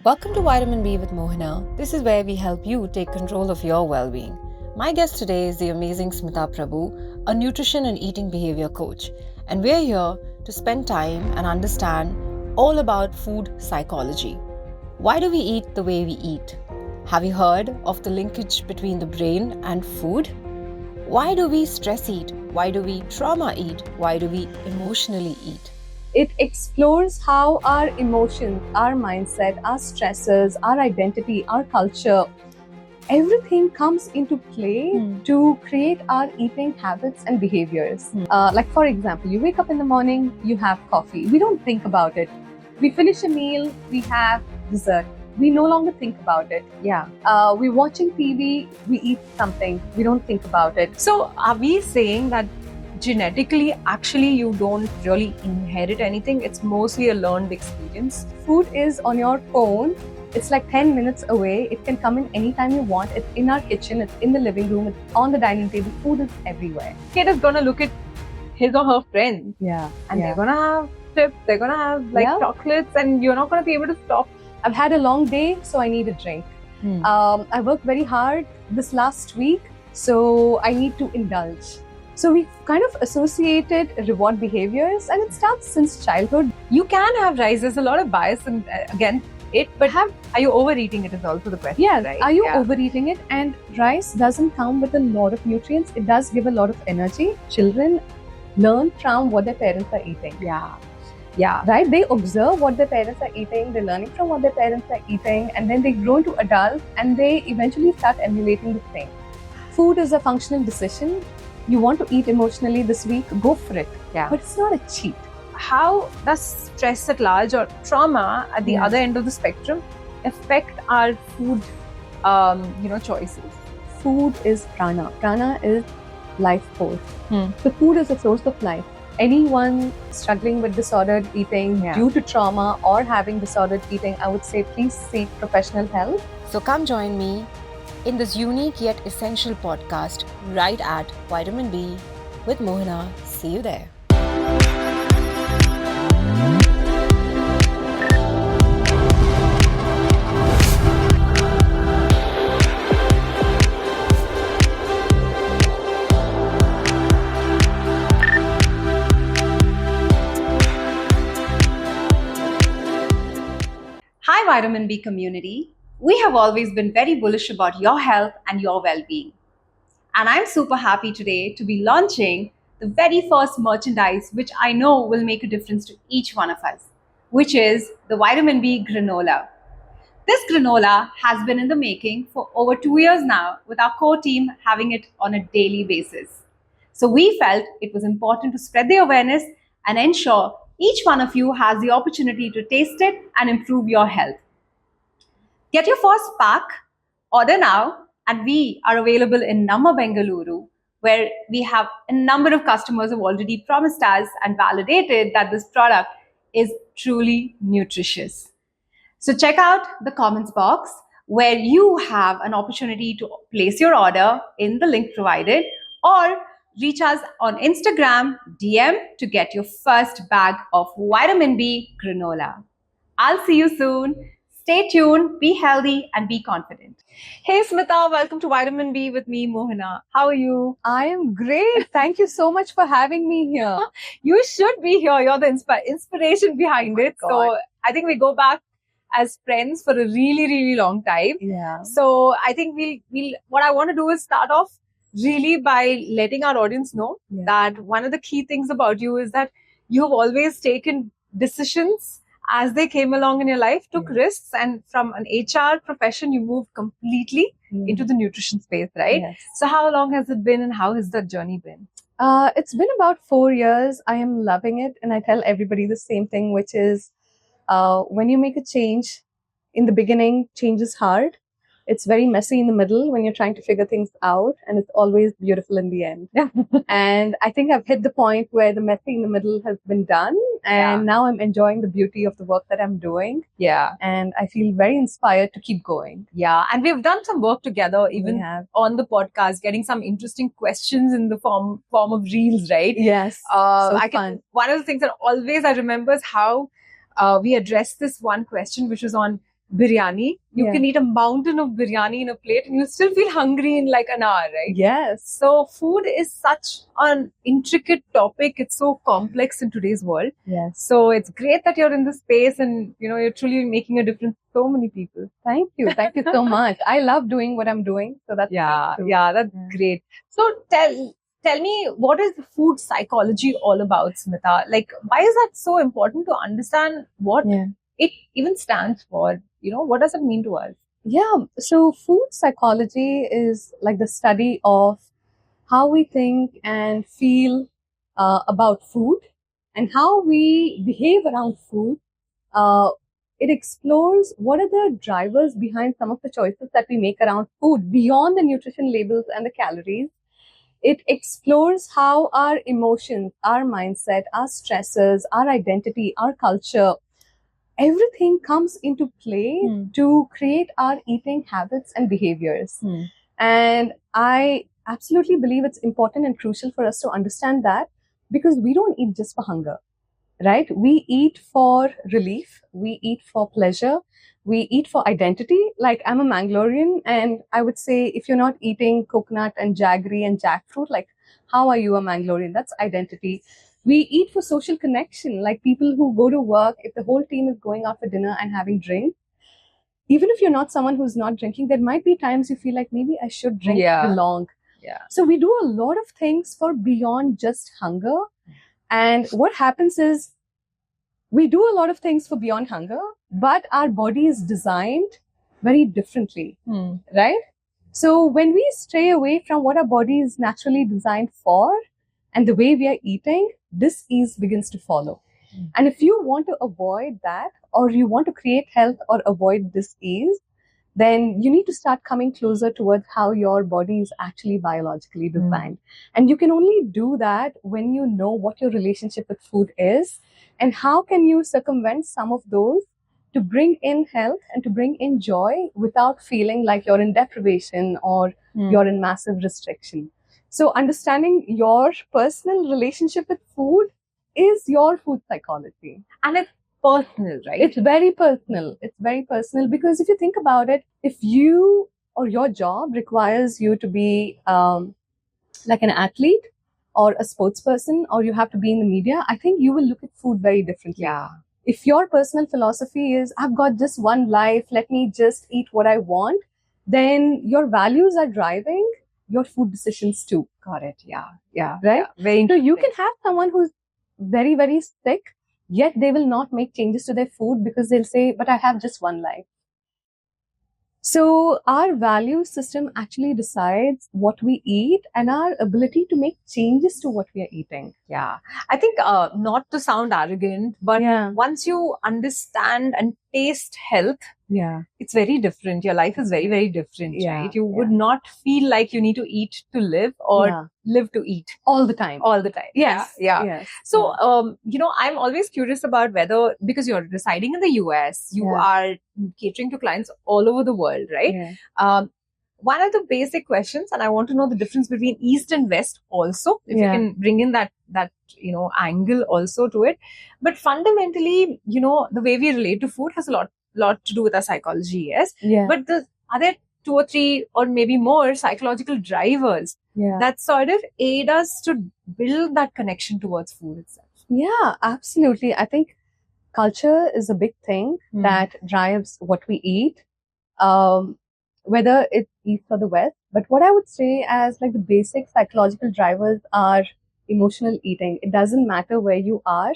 Welcome to Vitamin B with Mohana. This is where we help you take control of your well-being. My guest today is the amazing Smitha Prabhu, a nutrition and eating behavior coach. And we're here to spend time and understand all about food psychology. Why do we eat the way we eat? Have you heard of the linkage between the brain and food? Why do we stress eat? Why do we trauma eat? Why do we emotionally eat? It explores how our emotions, our mindset, our stresses, our identity, our culture, everything comes into play to create our eating habits and behaviors. Like, for example, you wake up in the morning, you have coffee. We don't think about it. We finish a meal, we have dessert. We no longer think about it. Yeah. We're watching TV, we eat something. We don't think about it. So are we saying that genetically, actually, you don't really inherit anything? It's mostly a learned experience. Food is on your phone. It's like 10 minutes away. It can come in anytime you want. It's in our kitchen. It's in the living room. It's on the dining table. Food is everywhere. Kid is gonna look at his or her friends, Yeah. and they're gonna have chips. They're gonna have chocolates, and you're not gonna be able to stop. I've had a long day, so I need a drink. I worked very hard this last week, so I need to indulge. So we kind of associated reward behaviors, and it starts since childhood. You can have rice. There's a lot of bias against it, but are you overeating it is also the question. Yeah, right? are you overeating it? And rice doesn't come with a lot of nutrients. It does give a lot of energy. Children learn from what their parents are eating. Yeah. Right? They observe what their parents are eating, they're learning from what their parents are eating, and then they grow into adults and they eventually start emulating the same. Food is a functional decision. You want to eat emotionally this week, go for it. Yeah. But it's not a cheat. How does stress at large or trauma at the other end of the spectrum affect our food, choices? Food is prana. Prana is life force. So food is a source of life. Anyone struggling with disordered eating due to trauma or having disordered eating, I would say please seek professional help. So come join me in this unique yet essential podcast right at Vitamin B with Mohana. See you there. Hi, Vitamin B community. We have always been very bullish about your health and your well-being. And I'm super happy today to be launching the very first merchandise which I know will make a difference to each one of us, which is the Vitamin B Granola. This granola has been in the making for over 2 years now, with our core team having it on a daily basis. So we felt it was important to spread the awareness and ensure each one of you has the opportunity to taste it and improve your health. Get your first pack, order now, and we are available in Namma Bengaluru, where we have a number of customers who have already promised us and validated that this product is truly nutritious. So check out the comments box where you have an opportunity to place your order in the link provided, or reach us on Instagram DM to get your first bag of Vitamin B Granola. I'll see you soon. Stay tuned, be healthy, and be confident. Hey Smitha, welcome to Vitamin B with me, Mohana. How are you? I am great. Thank you so much for having me here. You should be here. You're the inspiration behind it. God. So I think we go back as friends for a really, really long time. Yeah. So I think we'll what I want to do is start off really by letting our audience know that one of the key things about you is that you have always taken decisions as they came along in your life, took risks, and from an HR profession, you moved completely into the nutrition space, right? Yes. So how long has it been and how has that journey been? It's been about 4 years. I am loving it. And I tell everybody the same thing, which is when you make a change, in the beginning, change is hard. It's very messy in the middle when you're trying to figure things out, and it's always beautiful in the end. And I think I've hit the point where the messy in the middle has been done, and now I'm enjoying the beauty of the work that I'm doing. Yeah. And I feel very inspired to keep going. Yeah. And we've done some work together, even on the podcast, getting some interesting questions in the form of reels, right? Yes. Fun. One of the things that always I remember is how we addressed this one question, which was on biryani. You Yeah. can eat a mountain of biryani in a plate and you still feel hungry in like an hour, right? Yes. So food is such an intricate topic. It's so complex in today's world. Yes. So it's great that you're in this space and you're truly making a difference to so many people. Thank you. Thank you so much. I love doing what I'm doing. So that's That's Yeah. great. So tell me, what is food psychology all about, Smitha? Like, why is that so important to understand what it even stands for? What does it mean to us? Yeah. So food psychology is like the study of how we think and feel about food and how we behave around food. It explores what are the drivers behind some of the choices that we make around food beyond the nutrition labels and the calories. It explores how our emotions, our mindset, our stresses, our identity, our culture, everything comes into play to create our eating habits and behaviors. And I absolutely believe it's important and crucial for us to understand that, because we don't eat just for hunger, right? We eat for relief, we eat for pleasure, we eat for identity. Like, I'm a Mangalorean, and I would say if you're not eating coconut and jaggery and jackfruit, like, how are you a Mangalorean? That's identity. We eat for social connection, like people who go to work, if the whole team is going out for dinner and having drinks, even if you're not someone who's not drinking, there might be times you feel like maybe I should drink to belong. So we do a lot of things for beyond just hunger. And what happens is, we do a lot of things for beyond hunger, but our body is designed very differently, right? So when we stray away from what our body is naturally designed for and the way we are eating, dis-ease begins to follow. And if you want to avoid that, or you want to create health or avoid dis-ease, then you need to start coming closer towards how your body is actually biologically designed. And you can only do that when you know what your relationship with food is, and how can you circumvent some of those to bring in health and to bring in joy without feeling like you're in deprivation or you're in massive restriction. So understanding your personal relationship with food is your food psychology. And it's personal, right? It's very personal. It's very personal, because if you think about it, if you or your job requires you to be like an athlete or a sports person, or you have to be in the media, I think you will look at food very differently. If your personal philosophy is, I've got just one life, let me just eat what I want, then your values are driving your food decisions too. Got it. Yeah. Right? Very So interesting. you can have someone who's very, very sick, yet they will not make changes to their food because they'll say, but I have just one life. So our value system actually decides what we eat and our ability to make changes to what we are eating. Yeah. I think not to sound arrogant, but once you understand and taste health, it's very different. Your life is very, very different, right? You would not feel like you need to eat to live or live to eat. All the time. All the time. Yes. Yes. So, I'm always curious about whether, because you're residing in the US, you are catering to clients all over the world, right? One of the basic questions, and I want to know the difference between East and West also, if you can bring in that angle also to it. But fundamentally, the way we relate to food has a lot to do with our psychology, yes? But are there 2 or 3 or maybe more psychological drivers that sort of aid us to build that connection towards food itself? Yeah, absolutely. I think culture is a big thing that drives what we eat, whether it's East or the West. But what I would say as like the basic psychological drivers are emotional eating. It doesn't matter where you are.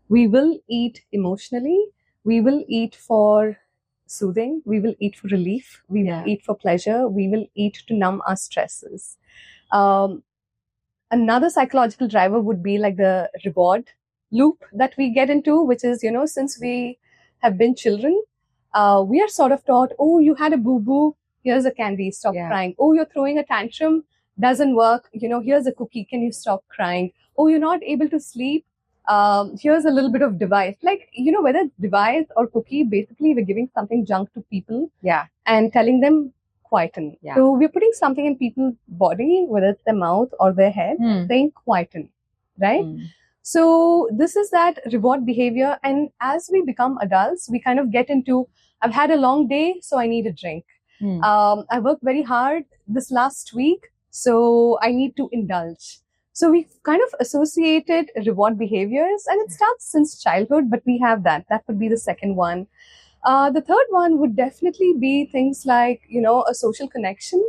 We will eat emotionally. We will eat for soothing. We will eat for relief. We will eat for pleasure. We will eat to numb our stresses. Another psychological driver would be like the reward loop that we get into, which is, since we have been children, we are sort of taught, oh, you had a boo-boo, here's a candy, stop crying. Oh, you're throwing a tantrum, doesn't work, here's a cookie, can you stop crying? Oh, you're not able to sleep, here's a little bit of device. Like, whether it's device or cookie, basically we're giving something junk to people and telling them quieten. So we're putting something in people's body, whether it's their mouth or their head, saying quieten, right? So this is that reward behavior. And as we become adults, we kind of get into, I've had a long day, so I need a drink. I worked very hard this last week, so I need to indulge. So we kind of associated reward behaviors, and it starts since childhood, but we have that. That would be the second one. The third one would definitely be things like, a social connection.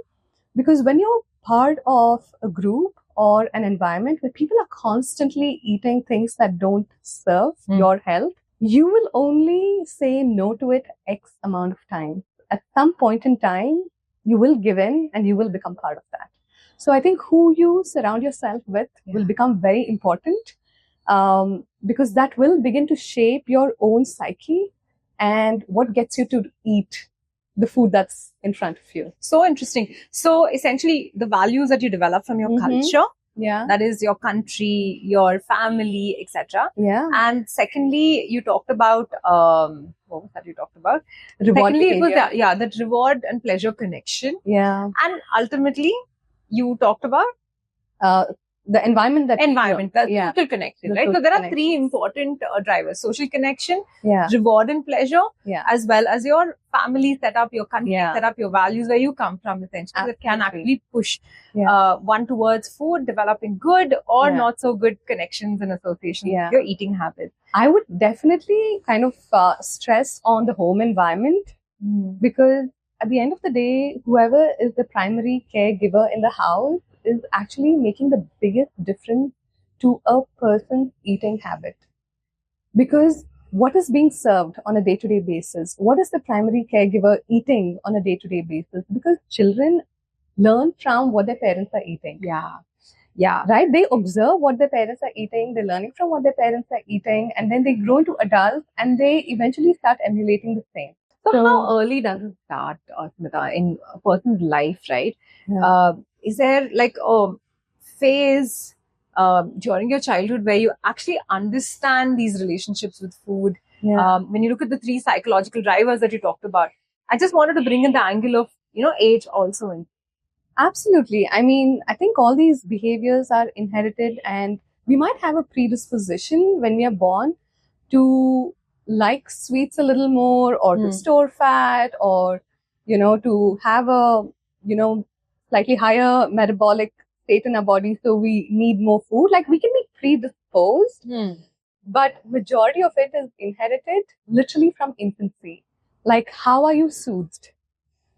Because when you're part of a group or an environment where people are constantly eating things that don't serve your health, you will only say no to it X amount of time. At some point in time, you will give in and you will become part of that. So I think who you surround yourself with will become very important, because that will begin to shape your own psyche and what gets you to eat the food that's in front of you. So interesting. So essentially, the values that you develop from your culture, that is your country, your family, etc. And secondly, you talked about what was that you talked about? Reward Secondly, it was behavior. that reward and pleasure connection. Yeah. And ultimately, you talked about The environment that that's yeah. social connection, The right? So social there are connection. three important drivers: social connection, Yeah. reward and pleasure, Yeah. as well as your family setup, your country Yeah. setup, your values, where you come from, essentially, that can Absolutely. actually push Yeah. one towards food, developing good or Yeah. not so good connections and associations Yeah. with your eating habits. I would definitely kind of stress on the home environment, because at the end of the day, whoever is the primary caregiver in the house is actually making the biggest difference to a person's eating habit. Because what is being served on a day-to-day basis? What is the primary caregiver eating on a day-to-day basis? Because children learn from what their parents are eating. Yeah. Right? They observe what their parents are eating, they're learning from what their parents are eating, and then they grow into adults and they eventually start emulating the same. So how early does it start, Smitha, in a person's life, right? Yeah. Is there like a phase during your childhood where you actually understand these relationships with food? Yeah. When you look at the three psychological drivers that you talked about, I just wanted to bring in the angle of, age also in. Absolutely. I mean, I think all these behaviors are inherited, and we might have a predisposition when we are born to like sweets a little more, or to store fat, or, to have a, slightly higher metabolic state in our body. So we need more food. Like, we can be predisposed, but majority of it is inherited literally from infancy. Like, how are you soothed?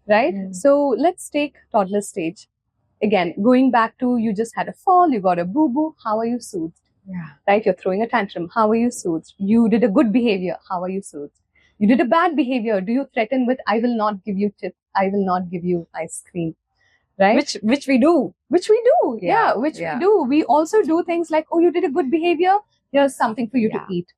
Right? So let's take toddler stage. Again, going back to, you just had a fall, you got a boo-boo, how are you soothed? Yeah. Right? You're throwing a tantrum, how are you soothed? You did a good behavior, how are you soothed? You did a bad behavior, do you threaten with, I will not give you chips, I will not give you ice cream? Right? Which we do. Which we do. Yeah, which we do. We also do things like, oh, you did a good behavior, here's something for you to eat.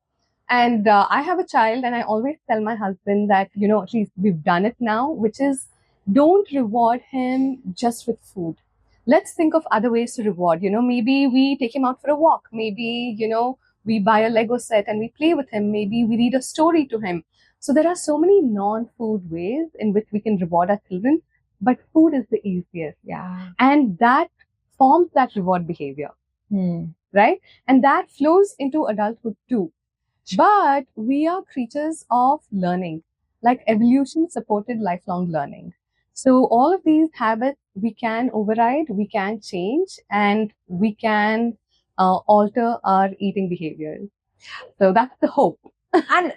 And I have a child, and I always tell my husband that, at least we've done it now, which is, don't reward him just with food. Let's think of other ways to reward. Maybe we take him out for a walk. Maybe, we buy a Lego set and we play with him. Maybe we read a story to him. So there are so many non-food ways in which we can reward our children, but food is the easiest. Yeah. And that forms that reward behavior. Right? And that flows into adulthood too. But we are creatures of learning, like evolution supported lifelong learning. So all of these habits we can override, we can change, and we can alter our eating behaviors. So that's the hope. And,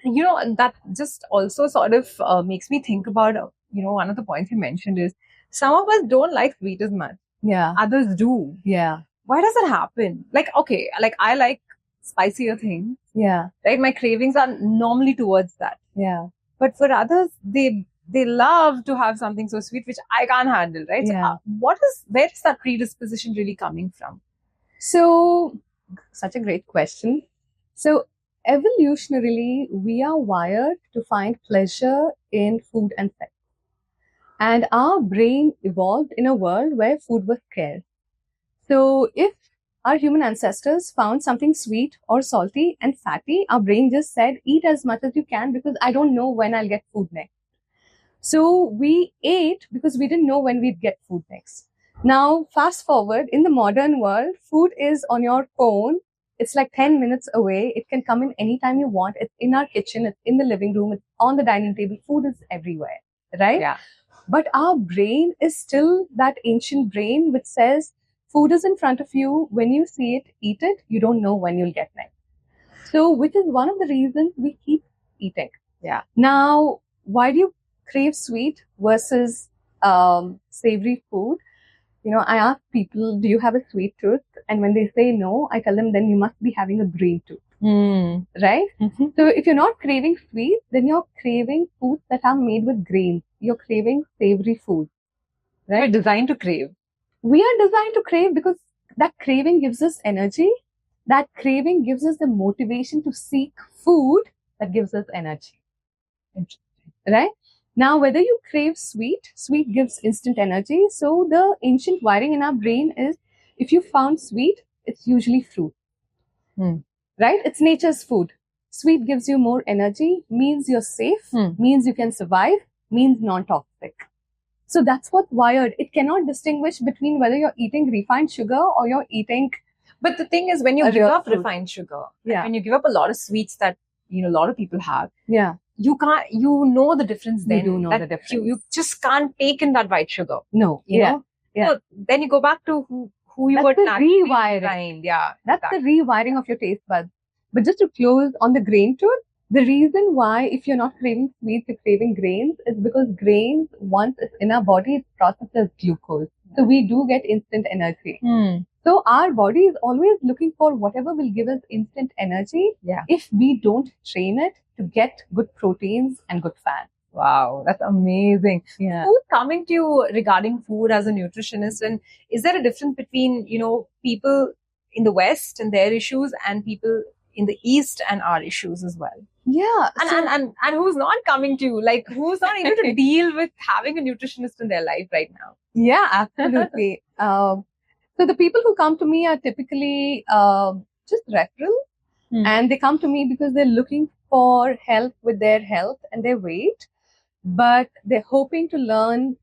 that just also sort of makes me think about, one of the points you mentioned is, some of us don't like sweet as much. Yeah. Others do. Yeah. Why does it happen? Like, okay, like I like spicier things. Yeah. Right? My cravings are normally towards that. Yeah. But for others, they love to have something so sweet, which I can't handle, right? Yeah. So where is that predisposition really coming from? So, such a great question. So, evolutionarily, we are wired to find pleasure in food and sex. And our brain evolved in a world where food was scarce. So, if our human ancestors found something sweet or salty and fatty, our brain just said, eat as much as you can because I don't know when I'll get food next. So we ate because we didn't know when we'd get food next. Now, fast forward, in the modern world, food is on your phone It's like 10 minutes away. It can come in anytime you want. It's in our kitchen. It's in the living room. It's on the dining table. Food is everywhere, right? Yeah. But our brain is still that ancient brain which says food is in front of you. When you see it, eat it. You don't know when you'll get next. So, which is one of the reasons we keep eating. Yeah. Now, why do you crave sweet versus savory food? I ask people, do you have a sweet tooth? And when they say no, I tell them, then you must be having a green tooth, right? Mm-hmm. So if you're not craving sweet, then you're craving foods that are made with grains. You're craving savory food, right? We're designed to crave. We are designed to crave because that craving gives us energy. That craving gives us the motivation to seek food that gives us energy. Interesting. Right? Now, whether you crave sweet gives instant energy. So the ancient wiring in our brain is, if you found sweet, it's usually fruit. Right? It's nature's food. Sweet gives you more energy, means you're safe, means you can survive, means non-toxic. So that's what wired. It cannot distinguish between whether you're eating refined sugar or you're eating. But the thing is, when you give up refined sugar, when you give up a lot of sweets that a lot of people have, you can't. You know the difference. Then you do know the difference. You just can't take in that white sugar. No, you know. So then you go back to who you were naturally rewiring. Yeah, that's the rewiring of your taste buds. But just to close on the grain tooth, the reason why, if you're not craving sweets, you're craving grains, is because grains, once it's in our body, it's processed as glucose. So we do get instant energy. So our body is always looking for whatever will give us instant energy if we don't train it to get good proteins and good fats. Wow, that's amazing. Yeah. Who's coming to you regarding food as a nutritionist? And is there a difference between, people in the West and their issues and people in the East and our issues as well? Yeah. And who's not coming to you? Like, who's not able to deal with having a nutritionist in their life right now? Yeah, absolutely. So the people who come to me are typically just referral, and they come to me because they're looking for help with their health and their weight, but they're hoping to learn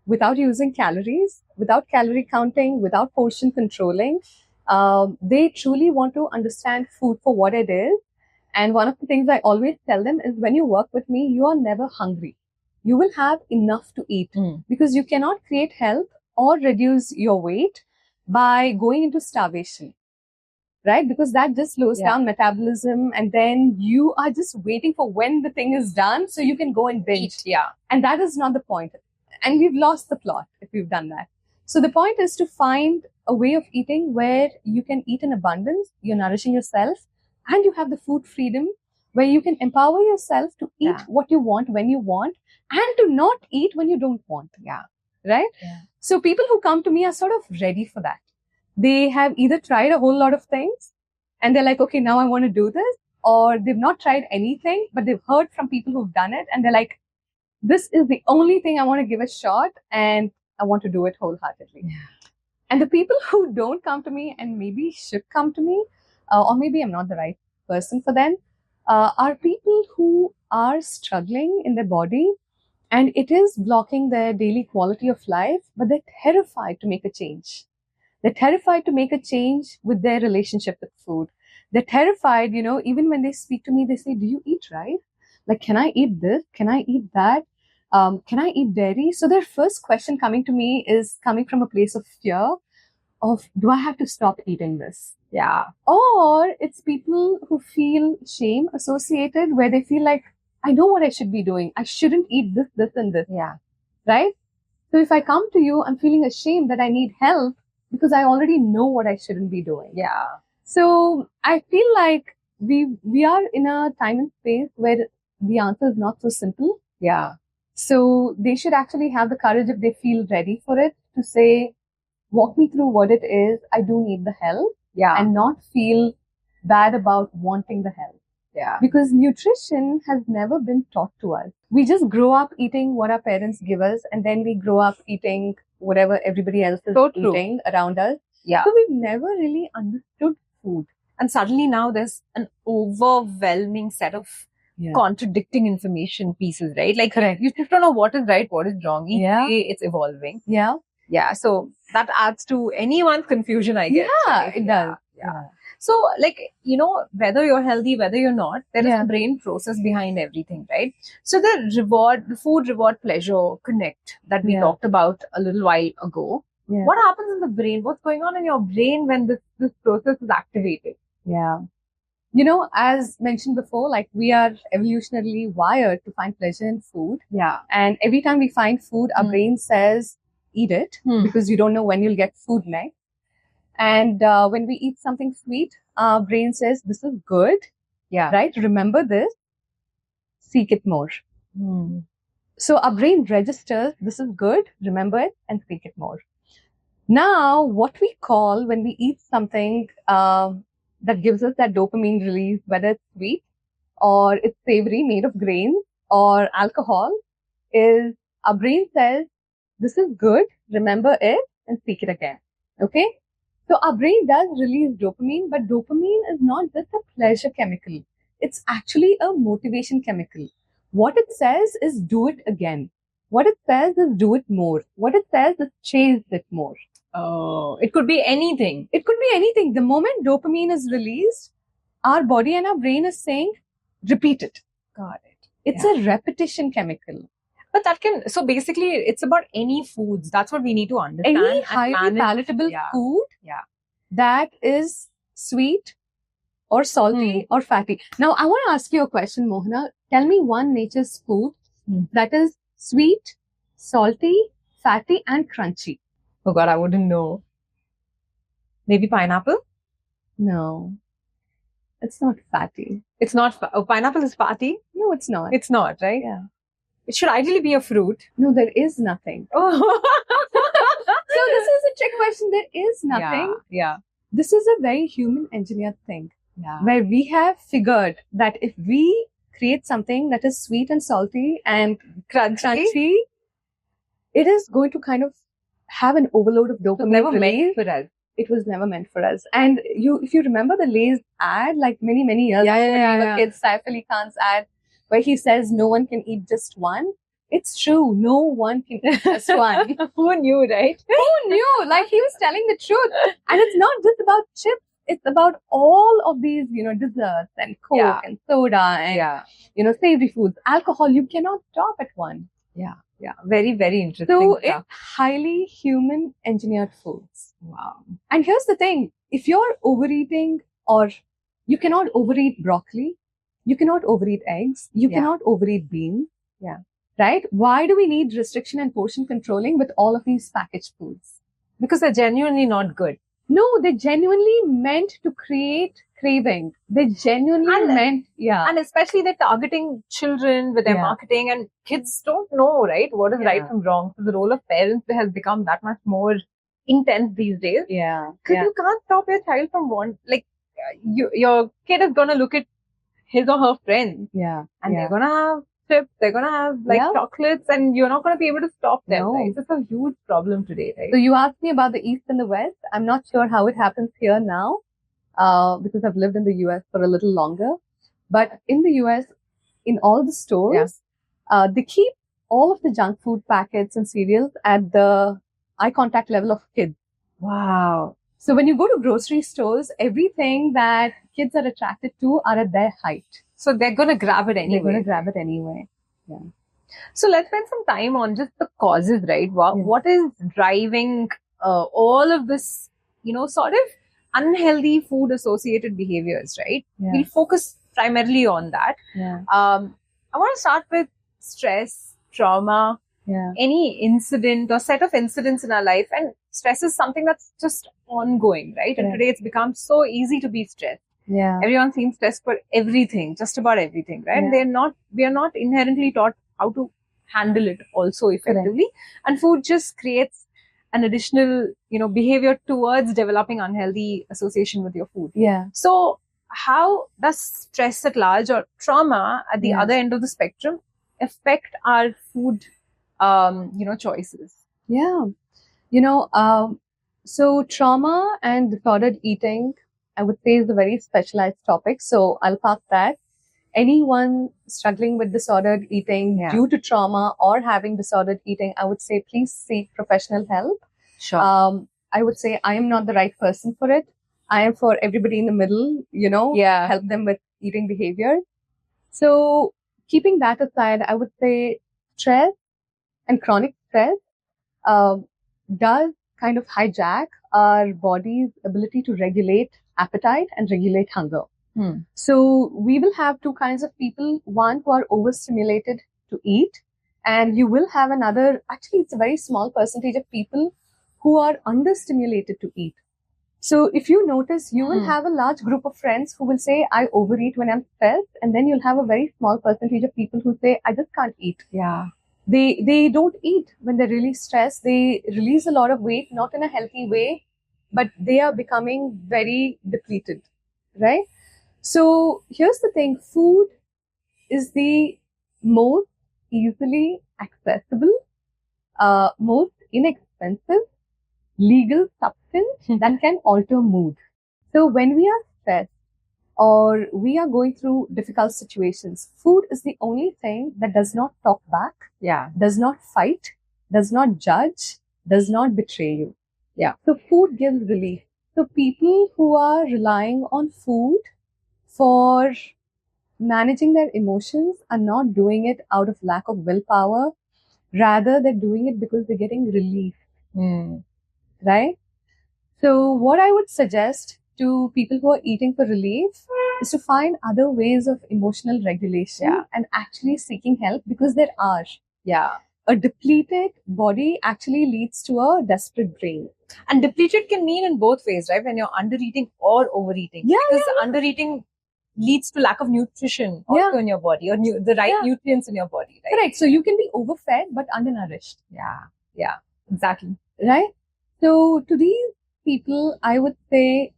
without using calories, without calorie counting, without portion controlling. They truly want to understand food for what it is. And one of the things I always tell them is, when you work with me, you are never hungry. You will have enough to eat because you cannot create health or reduce your weight by going into starvation, right? Because that just slows down metabolism, and then you are just waiting for when the thing is done so you can go and binge. And that is not the point. And we've lost the plot if we've done that. So the point is to find a way of eating where you can eat in abundance, you're nourishing yourself, and you have the food freedom where you can empower yourself to eat what you want when you want, and to not eat when you don't want. Right? So people who come to me are sort of ready for that. They have either tried a whole lot of things and they're like, okay, now I want to do this, or they've not tried anything, but they've heard from people who've done it and they're like, this is the only thing I want to give a shot and I want to do it wholeheartedly. And the people who don't come to me and maybe should come to me, or maybe I'm not the right person for them, are people who are struggling in their body and it is blocking their daily quality of life, but they're terrified to make a change. They're terrified to make a change with their relationship with food. They're terrified, even when they speak to me, they say, do you eat rice? Like, can I eat this? Can I eat that? Can I eat dairy? So their first question coming to me is coming from a place of fear of, do I have to stop eating this? Or it's people who feel shame associated, where they feel like, I know what I should be doing. I shouldn't eat this, this, and this. Right? So if I come to you, I'm feeling ashamed that I need help because I already know what I shouldn't be doing. So I feel like we are in a time and space where the answer is not so simple. So they should actually have the courage, if they feel ready for it, to say, walk me through what it is. I do need the help. And not feel bad about wanting the help. Because nutrition has never been taught to us. We just grow up eating what our parents give us, and then we grow up eating whatever everybody else is eating around us. So we've never really understood food. And suddenly now there's an overwhelming set of contradicting information pieces, right? Like, you just don't know what is right, what is wrong. Each day it's evolving. So that adds to anyone's confusion, I guess. It does. So, like, whether you're healthy, whether you're not, there is Yeah. a brain process behind everything, right? So the food reward pleasure connect that we Yeah. talked about a little while ago. Yeah. What happens in the brain? What's going on in your brain when this process is activated? Yeah. As mentioned before, like we are evolutionarily wired to find pleasure in food. Yeah. And every time we find food, our brain says, eat it, because you don't know when you'll get food next. And when we eat something sweet, our brain says, this is good, Yeah. right? Remember this, seek it more. So our brain registers, this is good, remember it, and seek it more. Now, what we call when we eat something that gives us that dopamine release, whether it's sweet or it's savory, made of grains, or alcohol, is our brain says, this is good, remember it, and seek it again. Okay? So our brain does release dopamine, but dopamine is not just a pleasure chemical. It's actually a motivation chemical. What it says is do it again. What it says is do it more. What it says is chase it more. Oh, it could be anything. It could be anything. The moment dopamine is released, our body and our brain is saying, repeat it. Got it. It's a repetition chemical. But so basically it's about any foods. That's what we need to understand. Any and highly manage. palatable Yeah. food Yeah. that is sweet or salty or fatty. Now, I want to ask you a question, Mohana. Tell me one nature's food that is sweet, salty, fatty, and crunchy. Oh God, I wouldn't know. Maybe pineapple? No, it's not fatty. It's not. Pineapple is fatty? No, it's not. It's not, right? Yeah. It should ideally be a fruit. No, there is nothing. Oh. So this is a trick question. There is nothing. Yeah. This is a very human engineered thing. Yeah. Where we have figured that if we create something that is sweet and salty and crunchy, it is going to kind of have an overload of dopamine. Never release. meant for us. It was never meant for us. And if you remember the Lay's ad, like many years ago, when we were kids, Saif Ali Khan's ad, where he says no one can eat just one. It's true. No one can eat just one. Who knew, right? Who knew? Like, he was telling the truth. And it's not just about chips. It's about all of these, desserts and Coke and soda and, savory foods. Alcohol, you cannot stop at one. Yeah. Very, very interesting. So it's highly human engineered foods. Wow. And here's the thing. If you're overeating, or you cannot overeat broccoli, you cannot overeat eggs, you cannot overeat beans. Yeah. Right? Why do we need restriction and portion controlling with all of these packaged foods? Because they're genuinely not good. No, they're genuinely meant to create craving. They're genuinely meant, And especially they're targeting children with their marketing, and kids don't know, right, what is right from wrong. So the role of parents has become that much more intense these days. Yeah. Because you can't stop your child from your kid is going to look at his or her friends. Yeah. And they're going to have chips, they're going to have chocolates, and you're not going to be able to stop them. No. Right? It's a huge problem today, right? So you asked me about the East and the West. I'm not sure how it happens here now, because I've lived in the US for a little longer. But in the US, in all the stores, they keep all of the junk food packets and cereals at the eye contact level of kids. Wow. So when you go to grocery stores, everything that kids are attracted to are at their height. So they're going to grab it anyway. They're going to grab it anyway. Yeah. So let's spend some time on just the causes, right? What is driving all of this, sort of unhealthy food associated behaviors, right? Yeah. We'll focus primarily on that. Yeah. I want to start with stress, trauma, any incident or set of incidents in our life. And stress is something that's just ongoing, right? And today it's become so easy to be stressed. Yeah. Everyone seems stressed for everything, just about everything, right? Yeah. We are not inherently taught how to handle it also effectively. And food just creates an additional, behavior towards developing unhealthy association with your food. Yeah. So how does stress at large or trauma at the other end of the spectrum affect our food, choices? Yeah. So trauma and disordered eating, I would say, is a very specialized topic. So I'll park that. Anyone struggling with disordered eating due to trauma or having disordered eating, I would say, please seek professional help. Sure. I would say I am not the right person for it. I am for everybody in the middle, Yeah. help them with eating behavior. So keeping that aside, I would say stress and chronic stress um, does kind of hijack our body's ability to regulate appetite and regulate hunger. So we will have two kinds of people, one who are overstimulated to eat, and you will have another, actually it's a very small percentage of people who are understimulated to eat. So if you notice, you will have a large group of friends who will say, I overeat when I'm stressed, and then you'll have a very small percentage of people who say, I just can't eat. Yeah. They don't eat when they're really stressed. They release a lot of weight, not in a healthy way, but they are becoming very depleted, right? So here's the thing, food is the most easily accessible, most inexpensive, legal substance that can alter mood. So when we are stressed or we are going through difficult situations, food is the only thing that does not talk back, does not fight, does not judge, does not betray you. Yeah. So food gives relief. So people who are relying on food for managing their emotions are not doing it out of lack of willpower. Rather, they're doing it because they're getting relief, right? So what I would suggest to people who are eating for relief is to find other ways of emotional regulation and actually seeking help, because there are. Yeah. A depleted body actually leads to a desperate brain. And depleted can mean in both ways, right? When you're undereating or overeating. Because undereating leads to lack of nutrition also in your body, or the right nutrients in your body, right? Correct. So you can be overfed but undernourished. Yeah, exactly. Right? So to these people, I would say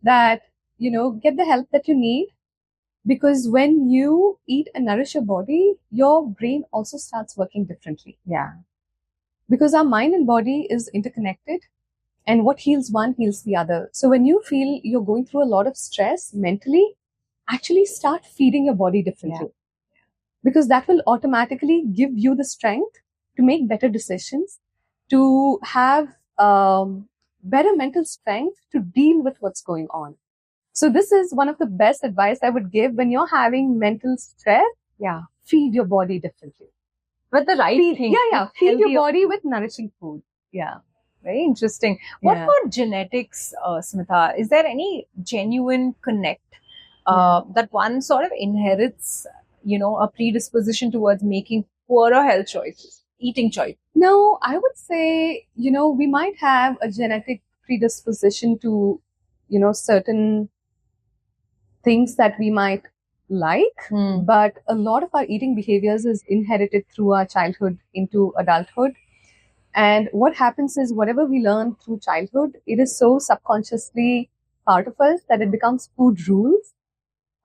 that, get the help that you need, because when you eat and nourish your body, your brain also starts working differently. Yeah. Because our mind and body is interconnected, and what heals one heals the other. So when you feel you're going through a lot of stress mentally, actually start feeding your body differently. Because that will automatically give you the strength to make better decisions, to have better mental strength to deal with what's going on. So this is one of the best advice I would give when you're having mental stress. Feed your body differently. With the right thing. Feed your body with nourishing food. Very interesting. What about genetics, Smitha? Is there any genuine connect that one sort of inherits, a predisposition towards making poorer health choices, eating choices? No, I would say, we might have a genetic predisposition to, certain things that we might like, but a lot of our eating behaviors is inherited through our childhood into adulthood. And what happens is, whatever we learn through childhood, it is so subconsciously part of us that it becomes food rules.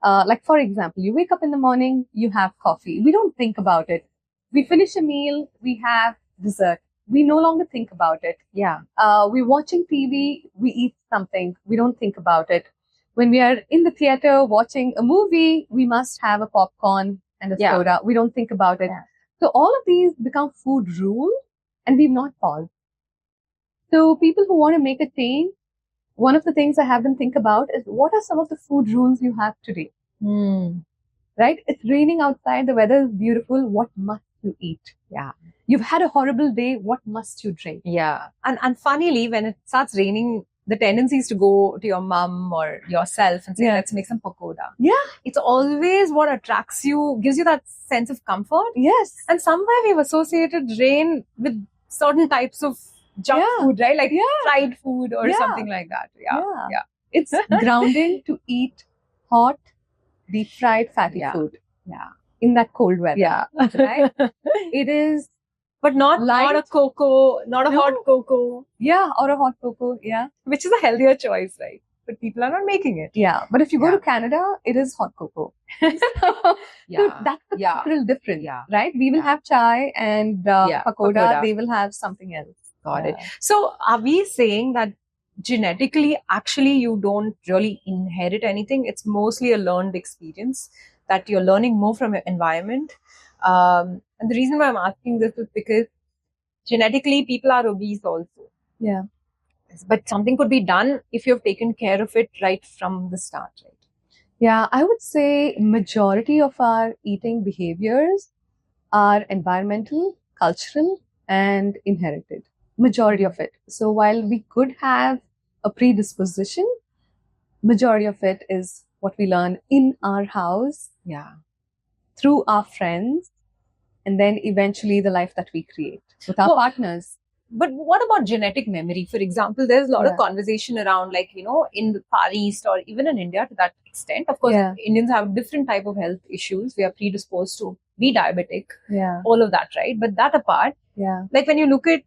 Like, for example, you wake up in the morning, you have coffee. We don't think about it. We finish a meal, we have dessert. We no longer think about it. We're watching TV, we eat something. We don't think about it. When we are in the theater watching a movie, we must have a popcorn and a soda. We don't think about it. So all of these become food rules, and we've not paused. So people who want to make a change, one of the things I have them think about is, what are some of the food rules you have today? Right? It's raining outside, the weather is beautiful. What must you eat? You've had a horrible day. What must you drink? And funnily, when it starts raining, the tendency is to go to your mum or yourself and say, let's make some pakoda. It's always what attracts you, gives you that sense of comfort. Yes. And somewhere we've associated rain with certain types of junk food, right? Like fried food or something like that. It's grounding to eat hot, deep fried, fatty food. In that cold weather. Right? It is. But not a cocoa, not a hot cocoa. Or a hot cocoa. Which is a healthier choice, right? But people are not making it. But if you go to Canada, it is hot cocoa. So that's the cultural difference, right? We will have chai and pakoda. They will have something else. Got it. So are we saying that genetically, actually, you don't really inherit anything? It's mostly a learned experience that you're learning more from your environment. And the reason why I'm asking this is because genetically people are obese also. But something could be done if you've taken care of it right from the start, right? Yeah, I would say majority of our eating behaviors are environmental, cultural, and inherited. Majority of it. So while we could have a predisposition, majority of it is what we learn in our house, Yeah. through our friends, and then eventually the life that we create with our Well, partners. But what about genetic memory? For example, there's a lot of Yeah. conversation around, like, in the Far East or even in India to that extent. Of course, Yeah. Indians have different type of health issues. We are predisposed to be diabetic, Yeah. all of that, right? But that apart, Yeah. like when you look at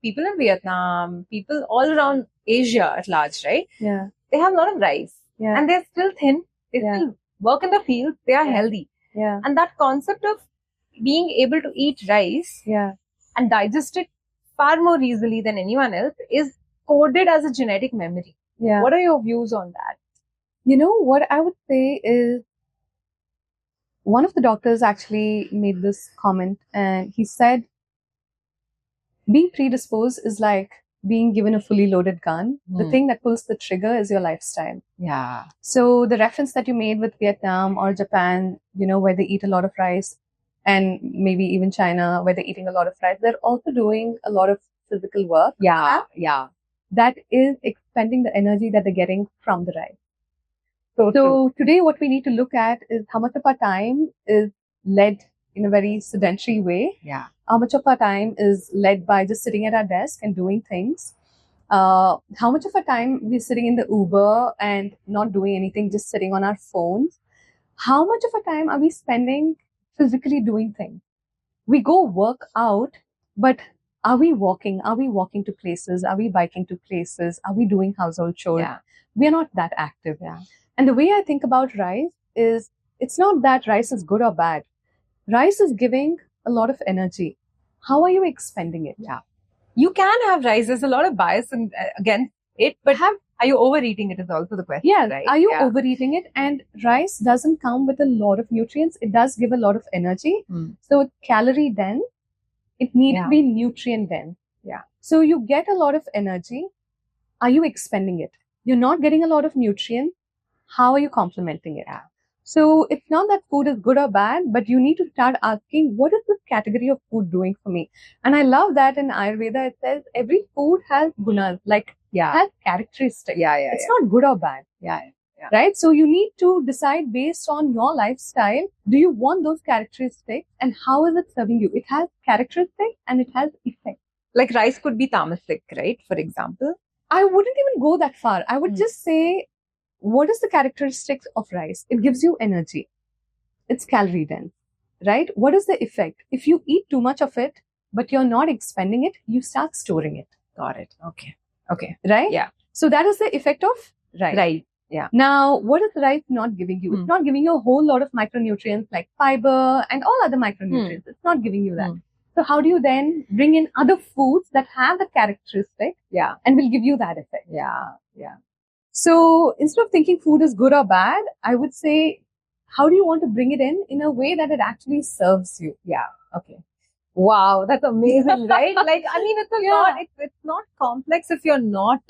people in Vietnam, people all around Asia at large, right? Yeah. They have a lot of rice Yeah. and they're still thin. They Yeah. still work in the field. They are Yeah. healthy. Yeah. And that concept of being able to eat rice Yeah. and digest it far more easily than anyone else is coded as a genetic memory. Yeah. What are your views on that? What I would say is one of the doctors actually made this comment, and he said, being predisposed is like being given a fully loaded gun. The thing that pulls the trigger is your lifestyle. Yeah. So the reference that you made with Vietnam or Japan, where they eat a lot of rice, and maybe even China, where they're eating a lot of rice, they're also doing a lot of physical work. Yeah. Yeah. That is expending the energy that they're getting from the rice. So today what we need to look at is how much of our time is led in a very sedentary way. Yeah. How much of our time is led by just sitting at our desk and doing things. How much of our time we're sitting in the Uber and not doing anything, just sitting on our phones. How much of our time are we spending physically doing things? We go work out, but are we walking? Are we walking to places? Are we biking to places? Are we doing household chores? Yeah. We are not that active. Yeah. And the way I think about rice is, it's not that rice is good or bad. Rice is giving a lot of energy. How are you expending it? Yeah. You can have rice. There's a lot of bias against it, but are you overeating it is also the question. Yeah. Right? Are you overeating it? And rice doesn't come with a lot of nutrients. It does give a lot of energy. So it's calorie dense. It needs to be nutrient dense. Yeah. So you get a lot of energy. Are you expending it? You're not getting a lot of nutrients. How are you complementing it? Yeah. So it's not that food is good or bad, but you need to start asking, what is this category of food doing for me? And I love that in Ayurveda, it says every food has gunas, has characteristics. It's not good or bad. Right? So you need to decide based on your lifestyle, do you want those characteristics and how is it serving you? It has characteristics and it has effect. Like rice could be tamasic, right? For example. I wouldn't even go that far. I would just say, what is the characteristics of rice? It gives you energy. It's calorie dense, right? What is the effect? If you eat too much of it, but you're not expending it, you start storing it. Got it. Okay. Right? Yeah. So that is the effect of rice. Right. Yeah. Now, what is rice not giving you? It's not giving you a whole lot of micronutrients like fiber and all other micronutrients. It's not giving you that. So how do you then bring in other foods that have the characteristic and will give you that effect? Yeah. So instead of thinking food is good or bad, I would say, how do you want to bring it in a way that it actually serves you? Yeah. Okay. Wow, that's amazing, right? Like, I mean, it's not complex if you're not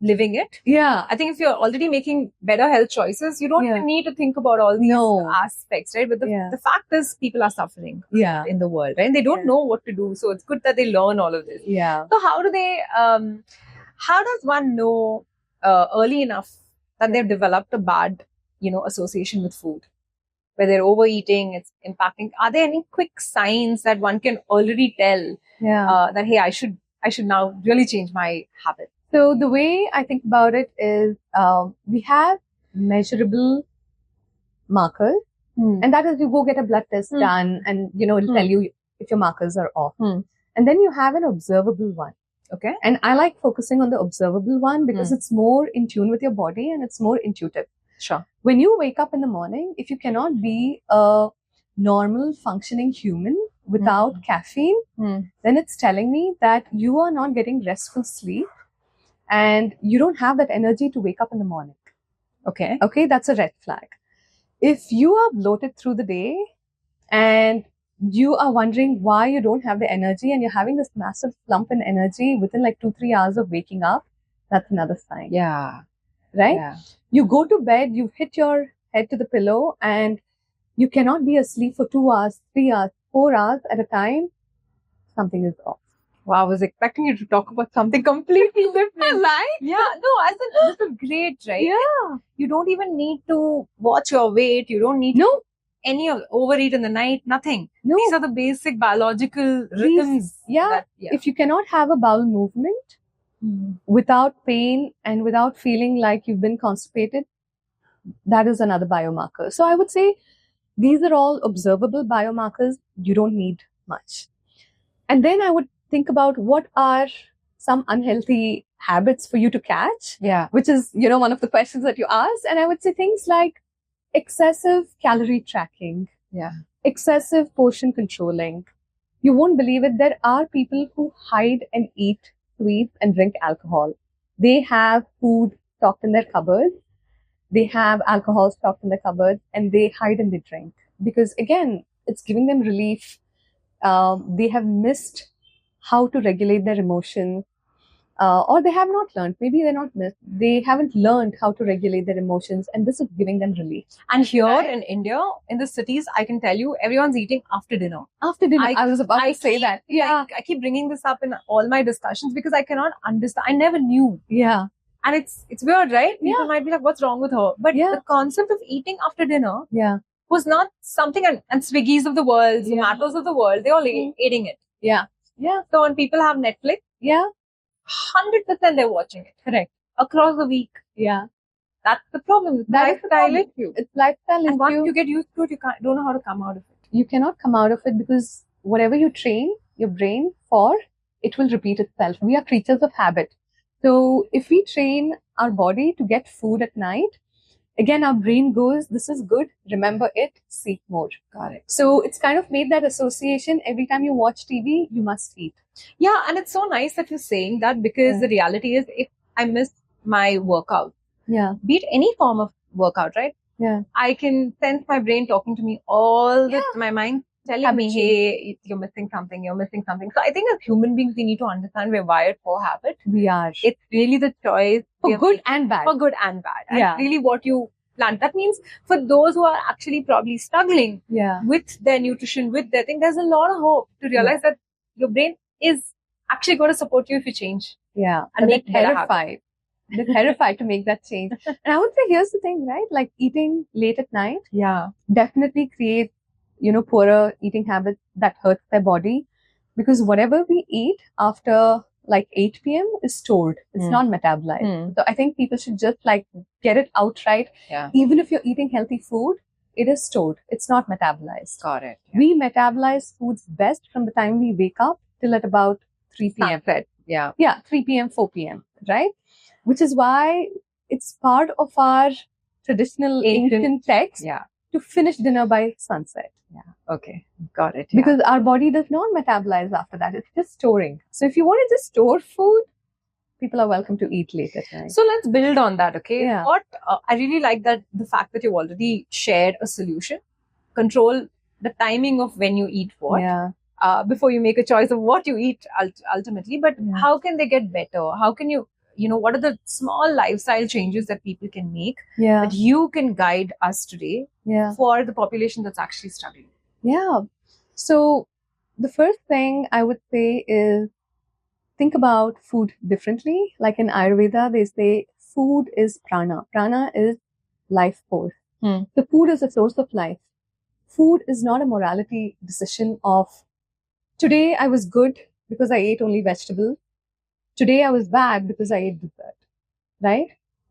living it. Yeah. I think if you're already making better health choices, you don't even need to think about all these aspects, right? But the fact is, people are suffering in the world, right? And they don't know what to do. So it's good that they learn all of this. Yeah. So how do they, how does one know early enough that they've developed a bad, association with food? Where they're overeating, it's impacting. Are there any quick signs that one can already tell that, hey, I should now really change my habit? So the way I think about it is, we have measurable markers, and that is, you go get a blood test done, and it'll tell you if your markers are off. And then you have an observable one. Okay. And I like focusing on the observable one because it's more in tune with your body and it's more intuitive. Sure. When you wake up in the morning, if you cannot be a normal functioning human without caffeine, then it's telling me that you are not getting restful sleep and you don't have that energy to wake up in the morning. Okay. Okay, that's a red flag. If you are bloated through the day and you are wondering why you don't have the energy and you're having this massive slump in energy within like 2-3 hours of waking up, that's another sign. Yeah. Right? Yeah. You go to bed, you hit your head to the pillow and you cannot be asleep for 2 hours, 3 hours, 4 hours at a time. Something is off. Wow, I was expecting you to talk about something completely different. Right? Yeah, no, this is great, right? Yeah. You don't even need to watch your weight. You don't need to No. any of overeat in the night, nothing. No. These are the basic biological rhythms. Yeah. If you cannot have a bowel movement without pain and without feeling like you've been constipated, that is another biomarker. So I would say these are all observable biomarkers. You don't need much. And then I would think about what are some unhealthy habits for you to catch. Yeah. Which is, one of the questions that you asked. And I would say things like excessive calorie tracking. Yeah. Excessive portion controlling. You won't believe it. There are people who hide and eat sweets and drink alcohol. They have food stocked in their cupboards. They have alcohol stocked in their cupboards and they hide and they drink. Because again, it's giving them relief. They have missed how to regulate their emotions. Or they have not learned. Maybe they're not missed. They haven't learned how to regulate their emotions, and this is giving them relief. And here in India, in the cities, I can tell you, everyone's eating after dinner. After dinner, I was about to say that. Yeah, I keep bringing this up in all my discussions because I cannot understand. I never knew. Yeah, and it's weird, right? People Yeah. might be like, "What's wrong with her?" But Yeah. the concept of eating after dinner yeah, was not something. And Swiggies of the world, Yeah. Zomatos of the world, they're all eating it. yeah, yeah, So when people have Netflix, yeah. 100% they're watching it. Correct. Across the week. Yeah, That's the problem. It's that is the lifestyle problem. issue. It's lifestyle And once issue. you get used to it, you don't know how to come out of it. You cannot come out of it because whatever you train your brain for, it will repeat itself. We are creatures of habit. So if we train our body to get food at night, again, our brain goes, this is good, remember it, seek more. Got it. So it's kind of made that association. Every time you watch TV, you must eat. Yeah, and it's so nice that you're saying that because Yeah. the reality is if I miss my workout, Yeah, be it any form of workout, right? yeah, I can sense my brain talking to me all the Yeah. my mind telling Habit me, hey, you're missing something, you're missing something. So I think as human beings, we need to understand we're wired for habit. we are. It's really the choice we For have good made and bad. for good and bad. And Yeah. really what you plant. That means for those who are actually probably struggling Yeah, with their nutrition, with their thing, there's a lot of hope to realize that your brain is actually going to support you if you change. yeah. And But make they're better terrified. They're terrified to make that change. And I would say here's the thing, right? Like eating late at night Yeah. definitely creates, poorer eating habits that hurts their body because whatever we eat after like 8 p.m. is stored. It's Mm. not metabolized. Mm. So I think people should just like get it outright. Yeah. Even if you're eating healthy food, it is stored. It's not metabolized. Got it. We metabolize foods best from the time we wake up till at about 3 p.m. Sunset. Yeah. Yeah, 3 p.m., 4 p.m., right? Which is why it's part of our traditional ancient text Yeah. to finish dinner by sunset. Okay. Got it. Because our body does not metabolize after that. It's just storing. So if you want to just store food, people are welcome to eat late at night. So let's build on that, okay? Yeah. What I really like that the fact that you've already shared a solution. Control the timing of when you eat what Yeah. before you make a choice of what you eat ultimately. But Yeah. how can they get better? How can you, what are the small lifestyle changes that people can make Yeah. that you can guide us today Yeah. for the population that's actually struggling? Yeah. So the first thing I would say is think about food differently. Like in Ayurveda, they say food is prana. Prana is life force. Hmm. The food is a source of life. Food is not a morality decision of today I was good because I ate only vegetables. Today I was bad because I ate dessert. Right?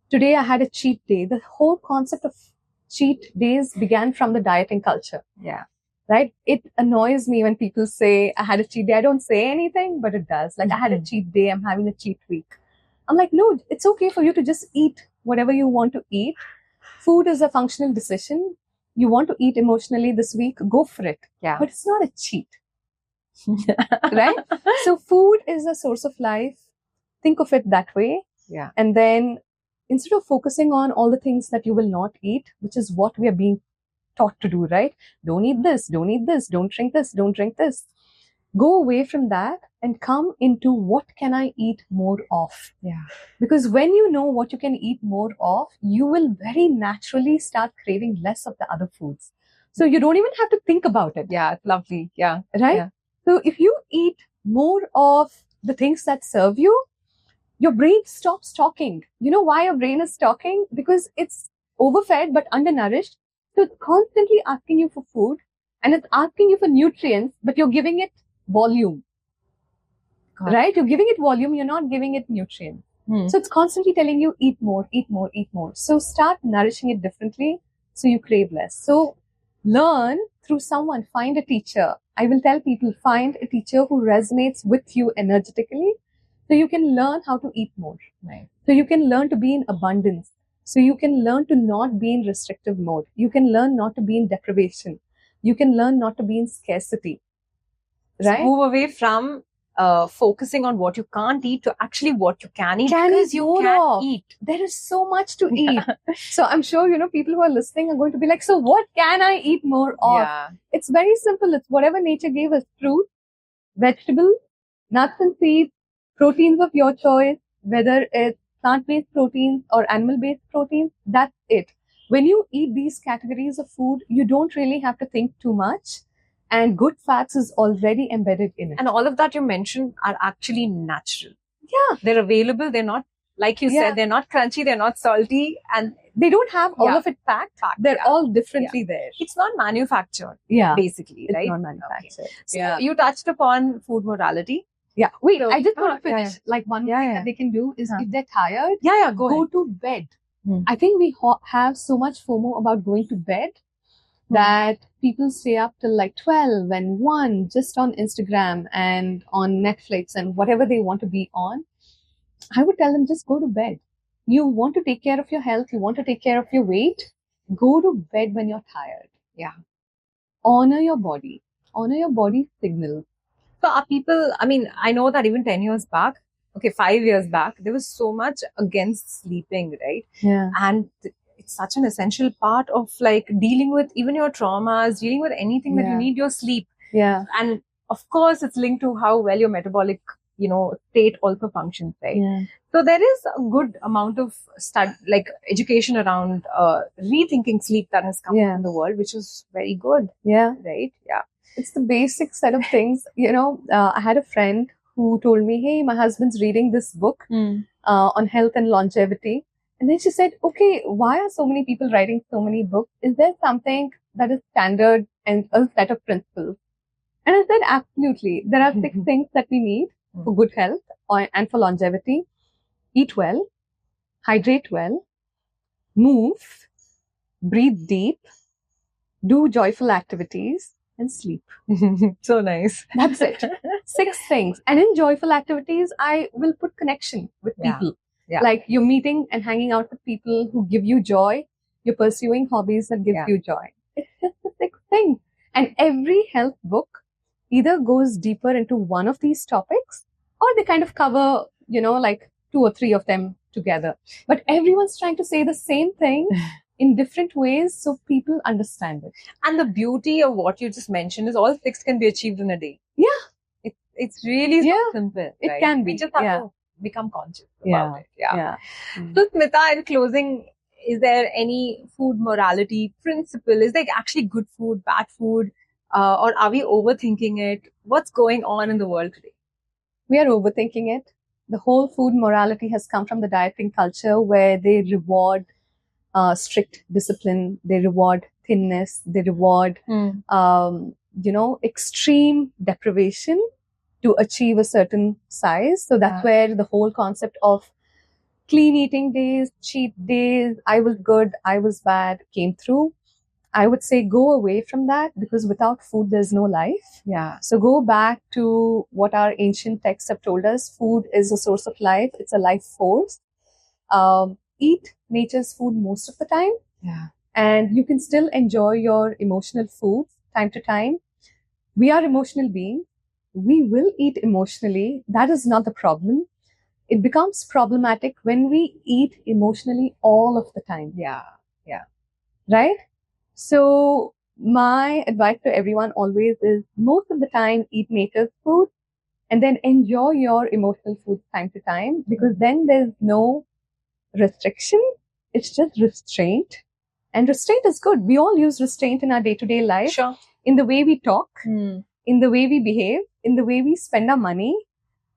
Today I had a cheat day. The whole concept of cheat days began from the dieting culture. Yeah. Right? It annoys me when people say, I had a cheat day. I don't say anything, but it does. Like, I had a cheat day. I'm having a cheat week. I'm like, no, it's okay for you to just eat whatever you want to eat. Food is a functional decision. You want to eat emotionally this week, go for it. Yeah. But it's not a cheat. Right? So food is a source of life. Think of it that way. Yeah. And then instead of focusing on all the things that you will not eat, which is what we are being taught to do, right? Don't eat this, don't eat this, don't drink this, don't drink this. Go away from that and come into what can I eat more of? Yeah. Because when you know what you can eat more of, you will very naturally start craving less of the other foods. So you don't even have to think about it. Yeah. Lovely. Yeah. Right? Yeah. So if you eat more of the things that serve you, your brain stops talking. You know why your brain is talking? Because it's overfed but undernourished. So it's constantly asking you for food and it's asking you for nutrients, but you're giving it volume. Right? You're giving it volume, you're not giving it nutrients. So it's constantly telling you eat more, eat more, eat more. So start nourishing it differently so you crave less. So learn through someone, find a teacher. I will tell people, find a teacher who resonates with you energetically so you can learn how to eat more. Right. So you can learn to be in abundance. So you can learn to not be in restrictive mode. You can learn not to be in deprivation. You can learn not to be in scarcity. Right? So move away from focusing on what you can't eat to actually what you can eat, Can because eat you more can of. eat. There is so much to eat. So I'm sure, people who are listening are going to be like, so what can I eat more of? Yeah. It's very simple. It's whatever nature gave us: fruit, vegetables, nuts and seeds, proteins of your choice, whether it's plant-based proteins or animal-based proteins. That's it. When you eat these categories of food, you don't really have to think too much. And good fats is already embedded in it. And all of that you mentioned are actually natural. Yeah. They're available. They're not, like you said, they're not crunchy, they're not salty, and they don't have all of it packed. They're all differently there. it's not manufactured, basically, It's right? not manufactured. So you touched upon food morality. Yeah. Wait, So- I just want to yeah, finish. Like one thing that they can do is if they're tired, Go go ahead. to bed. Hmm. I think we have so much FOMO about going to bed that people stay up till like 12 and 1 just on Instagram and on Netflix and whatever they want to be on. I would tell them, just go to bed. You want to take care of your health, you want to take care of your weight, go to bed when you're tired. Yeah. Honor your body signals. So are people, I mean, I know that even 10 years back, 5 years back, there was so much against sleeping, right? Yeah. And it's such an essential part of like dealing with even your traumas, dealing with anything that you need your sleep. Yeah. And of course, it's linked to how well your metabolic, state also functions, right? Yeah. So there is a good amount of education around rethinking sleep that has come up in the world, which is very good. Yeah. Right? Yeah. It's the basic set of things. I had a friend who told me, hey, my husband's reading this book on health and longevity. And then she said, okay, why are so many people writing so many books? Is there something that is standard and a set of principles? And I said, absolutely. There are 6 things that we need for good health and for longevity. Eat well, hydrate well, move, breathe deep, do joyful activities, and sleep. So nice. That's it. 6 things. And in joyful activities, I will put connection with people. Yeah. Like you're meeting and hanging out with people who give you joy. You're pursuing hobbies that give you joy. It's just the 6 things. And every health book either goes deeper into one of these topics or they kind of cover, like 2 or 3 of them together. But everyone's trying to say the same thing in different ways so people understand it. And the beauty of what you just mentioned is all 6 can be achieved in a day. Yeah. It's really so simple. It can be. We just have to become conscious about it. Yeah. So Smitha, in closing, is there any food morality principle? Is there actually good food, bad food? Or are we overthinking it? What's going on in the world today? We are overthinking it. The whole food morality has come from the dieting culture where they reward strict discipline, they reward thinness, they reward, extreme deprivation to achieve a certain size. So that's where the whole concept of clean eating days, cheat days, I was good, I was bad came through. I would say go away from that because without food, there's no life. Yeah. So go back to what our ancient texts have told us. Food is a source of life. It's a life force. Eat nature's food most of the time. Yeah. And you can still enjoy your emotional foods time to time. We are emotional beings. We will eat emotionally. That is not the problem. It becomes problematic when we eat emotionally all of the time. Yeah. Yeah. Right? So my advice to everyone always is most of the time eat nature's food and then enjoy your emotional food time to time, because then there's no restriction. It's just restraint. And restraint is good. We all use restraint in our day-to-day life. Sure. In the way we talk, in the way we behave, in the way we spend our money.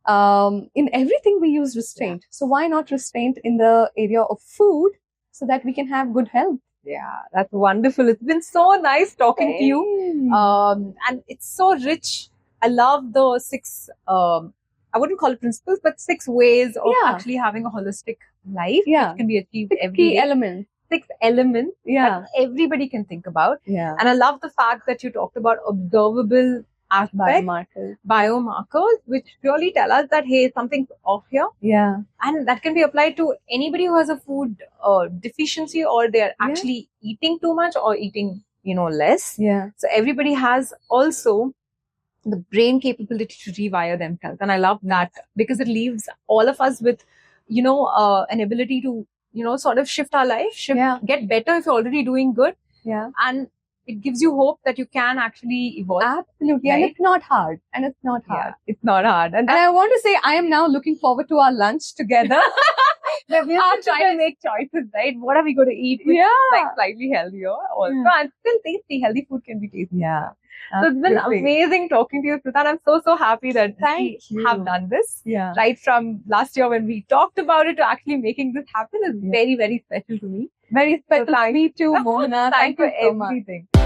In everything we use restraint. So why not restraint in the area of food so that we can have good health? Yeah, that's wonderful. It's been so nice talking to you. And it's so rich. I love the 6, I wouldn't call it principles, but 6 ways of Yeah. actually having a holistic life. Yeah. Which can be achieved 6 every key day. elements. 6 elements Yeah. that everybody can think about. Yeah. And I love the fact that you talked about observable aspects, biomarkers, which really tell us that, hey, something's off here. Yeah. And that can be applied to anybody who has a food deficiency, or they're actually eating too much or eating, less. Yeah. So everybody has also the brain capability to rewire themselves. And I love that, because it leaves all of us with, an ability to, sort of shift our life, get better if you're already doing good. Yeah. And it gives you hope that you can actually evolve. Absolutely. Right? And it's not hard. Yeah, it's not hard. And I want to say, I am now looking forward to our lunch together. We are trying to make choices, right? What are we going to eat? Which is like slightly healthier also. And still tasty. Healthy food can be tasty. Yeah. So it's been amazing talking to you, Smitha. And I'm so happy that we have done this. Yeah. Right from last year when we talked about it to actually making this happen is very, very special to me. Very special. So Me too, Mohana. Thank you so for everything. much.